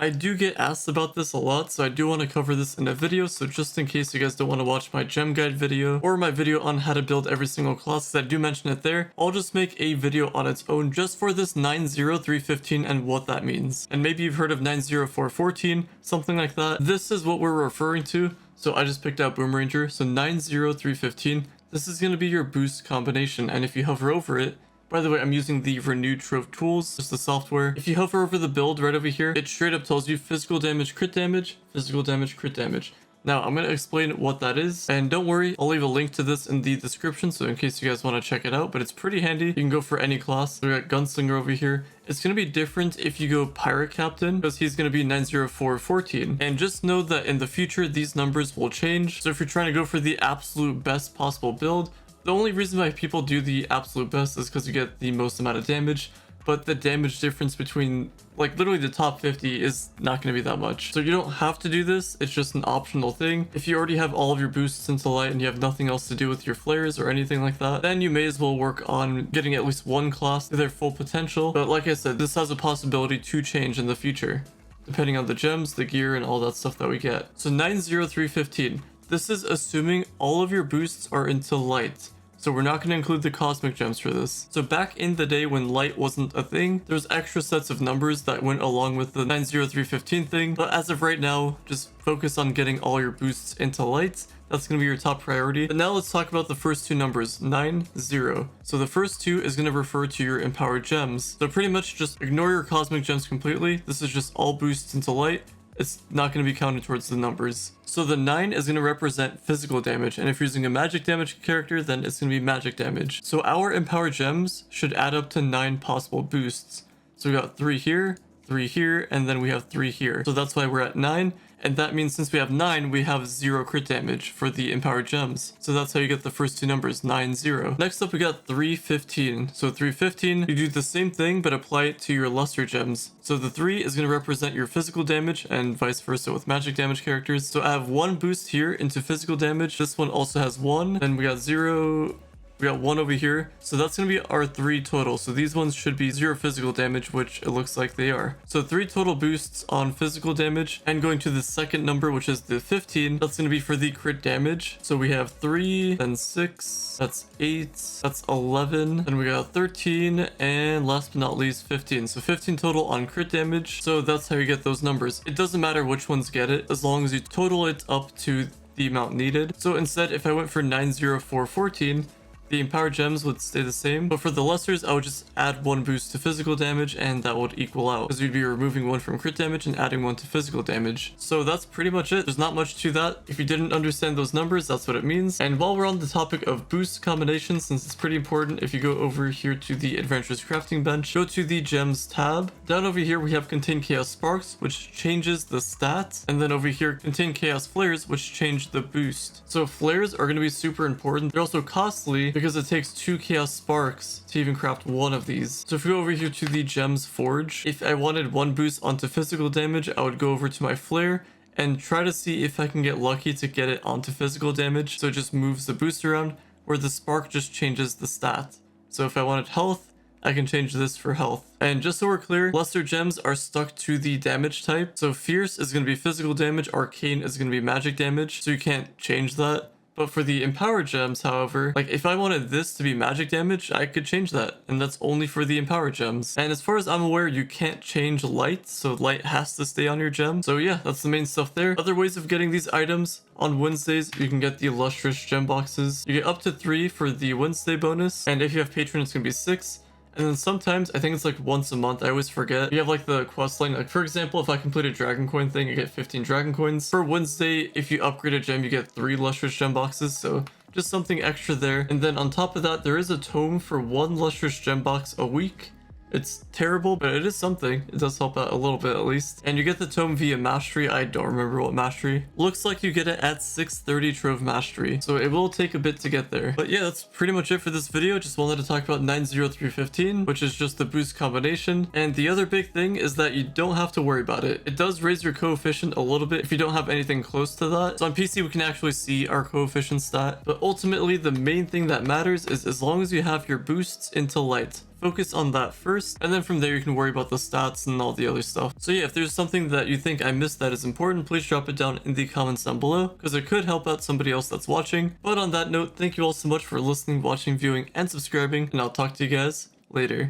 I do get asked about this a lot, so I do want to cover this in a video. So just in case you guys don't want to watch my gem guide video or my video on how to build every single class, because I do mention it there, I'll just make a video on its own just for this 90315 and what that means. And maybe you've heard of 90414, something like that. This is what we're referring to. So I just picked out Boom Ranger. So 90315, this is going to be your boost combination. And if you hover over it, by the way, I'm using the renewed Trove tools, just the software. If you hover over the build right over here, it straight up tells you physical damage, crit damage, physical damage, crit damage. Now, I'm going to explain what that is, and don't worry, I'll leave a link to this in the description, so in case you guys want to check it out, but it's pretty handy. You can go for any class. We got Gunslinger over here. It's going to be different if you go Pirate Captain, because he's going to be 90414. And just know that in the future, these numbers will change. So if you're trying to go for the absolute best possible build, the only reason why people do the absolute best is because you get the most amount of damage, but the damage difference between like literally the top 50 is not going to be that much. So you don't have to do this, it's just an optional thing. If you already have all of your boosts into light and you have nothing else to do with your flares or anything like that, then you may as well work on getting at least one class to their full potential. But like I said, this has a possibility to change in the future, depending on the gems, the gear, and all that stuff that we get. So 90315. This is assuming all of your boosts are into light. So we're not going to include the cosmic gems for this. So back in the day when light wasn't a thing, there's extra sets of numbers that went along with the 90315 thing. But as of right now, just focus on getting all your boosts into light. That's going to be your top priority. But now let's talk about the first two numbers, 9, 0. So the first two is going to refer to your empowered gems. So pretty much just ignore your cosmic gems completely. This is just all boosts into light. It's not going to be counted towards the numbers. So the 9 is going to represent physical damage, and if you're using a magic damage character, then it's going to be magic damage. So our empowered gems should add up to 9 possible boosts. So we got 3 here, 3 here, and then we have 3 here. So that's why we're at 9. And that means since we have 9, we have 0 crit damage for the empowered gems. So that's how you get the first two numbers, 9, 0. Next up, we got 315. So 315, you do the same thing, but apply it to your lesser gems. So the 3 is going to represent your physical damage and vice versa with magic damage characters. So I have 1 boost here into physical damage. This one also has 1. Then we got 0... We got 1 over here. So that's going to be our 3 total. So these ones should be 0 physical damage, which it looks like they are. So 3 total boosts on physical damage. And going to the second number, which is the 15, that's going to be for the crit damage. So we have 3, then 6, that's 8, that's 11. Then we got 13, and last but not least, 15. So 15 total on crit damage. So that's how you get those numbers. It doesn't matter which ones get it, as long as you total it up to the amount needed. So instead, if I went for 90414, the empowered gems would stay the same, but for the lessers, I would just add 1 boost to physical damage and that would equal out, because we'd be removing 1 from crit damage and adding 1 to physical damage. So that's pretty much it. There's not much to that. If you didn't understand those numbers, that's what it means. And while we're on the topic of boost combinations, since it's pretty important, if you go over here to the Adventurous Crafting Bench, go to the Gems tab. Down over here, we have Contain Chaos Sparks, which changes the stat. And then over here, Contain Chaos Flares, which change the boost. So flares are going to be super important. They're also costly, because it takes 2 chaos sparks to even craft 1 of these. So if we go over here to the gems forge, if I wanted 1 boost onto physical damage, I would go over to my flare and try to see if I can get lucky to get it onto physical damage. So it just moves the boost around, where the spark just changes the stat. So if I wanted health, I can change this for health. And just so we're clear, lesser gems are stuck to the damage type. So fierce is going to be physical damage, arcane is going to be magic damage, so you can't change that. But for the empowered gems, however, like if I wanted this to be magic damage, I could change that. And that's only for the empowered gems. And as far as I'm aware, you can't change light. So light has to stay on your gem. So yeah, that's the main stuff there. Other ways of getting these items. On Wednesdays, you can get the illustrious gem boxes. You get up to 3 for the Wednesday bonus. And if you have Patreon, it's going to be 6. And then sometimes, I think it's like once a month, I always forget. You have like the quest line, like for example, if I complete a dragon coin thing, I get 15 dragon coins. For Wednesday, if you upgrade a gem, you get 3 lustrous gem boxes, so just something extra there. And then on top of that, there is a tome for 1 lustrous gem box a week. It's terrible, but it is something. It does help out a little bit at least. And you get the tome via mastery. I don't remember what mastery. Looks like you get it at 630 Trove mastery. So it will take a bit to get there. But yeah, that's pretty much it for this video. Just wanted to talk about 90315, which is just the boost combination. And the other big thing is that you don't have to worry about it. It does raise your coefficient a little bit if you don't have anything close to that. So on PC, we can actually see our coefficient stat. But ultimately, the main thing that matters is as long as you have your boosts into light, focus on that first, and then from there you can worry about the stats and all the other stuff. So yeah, if there's something that you think I missed that is important, please drop it down in the comments down below, because it could help out somebody else that's watching. But on that note, thank you all so much for listening, watching, viewing, and subscribing, and I'll talk to you guys later.